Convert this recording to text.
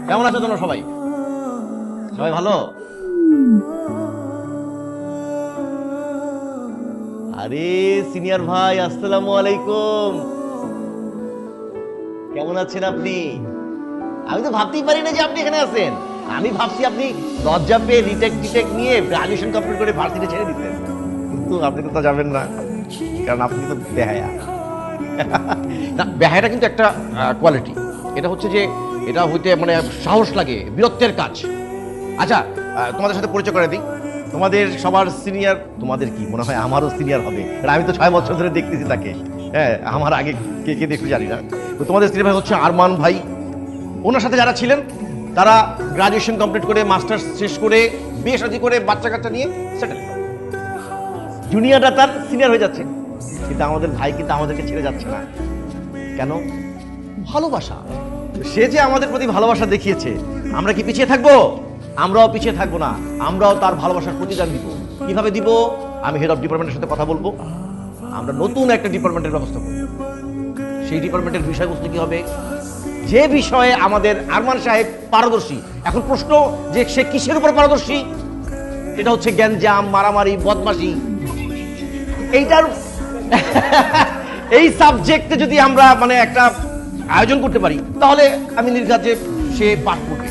কেমন আছো তোমরা সবাই? সবাই ভালো? আরে সিনিয়র ভাই, আসসালামু আলাইকুম। কেমন আছেন আপনি? আমি তো ভাবতেই পারি না যে আপনি এখানে আছেন। আমি ভাবছি আপনি লজ্জা পেয়ে রিটেক টিটেক নিয়ে গ্রাজুয়েশন কমপ্লিট করে ভার্সিটি ছেড়ে দিতেন, কিন্তু আপনি তো তা যাবেন না, কারণ আপনি তো বেহায়া। না, বেহায়াটা কিন্তু একটা কোয়ালিটি। এটা হচ্ছে যে এটা হইতে মানে সাহস লাগে, বীরত্বের কাজ। আচ্ছা, তোমাদের সাথে পরিচয় করে দিই। তোমাদের সবার সিনিয়র, তোমাদের কি মনে হয় আমারও সিনিয়র হবে, আর আমি তো 6 বছর ধরে দেখতেছি তাকে। হ্যাঁ, আমার আগে কে কে দেখতে জানি না। তো তোমাদের সিনিয়র ভাই হচ্ছে আরমান ভাই। ওনার সাথে যারা ছিলেন তারা গ্রাজুয়েশন কমপ্লিট করে মাস্টার্স শেষ করে বিয়ে শাদী করে বাচ্চা কাচ্চা নিয়ে সেটেল। জুনিয়ররা তার সিনিয়র হয়ে যাচ্ছে, কিন্তু আমাদের ভাই কিন্তু আমাদেরকে ছেড়ে যাচ্ছে না। কেন? ভালোবাসা। সে যে আমাদের প্রতি ভালোবাসা দেখিয়েছে, আমরা কি পিছিয়ে থাকবো? আমরাও পিছিয়ে থাকবো না, আমরাও তার ভালোবাসার প্রতিদান দিব। কিভাবে দিব? আমি হেড অফ ডিপার্টমেন্টের সাথে কথা বলবো। আমরা নতুন একটা ডিপার্টমেন্টের ব্যবস্থা করব। সেই ডিপার্টমেন্টের বিষয়বস্তু কি হবে? যে বিষয়ে আমাদের আরমান সাহেব পারদর্শী। এখন প্রশ্ন যে সে কিসের উপর পারদর্শী? এটা হচ্ছে গ্যাঞ্জাম, মারামারি, বদমাশি। এইটার এই সাবজেক্টে যদি আমরা মানে একটা আয়োজন করতে পারি, তাহলে আমি নির্ঘাত যে সে পাঠ করবে।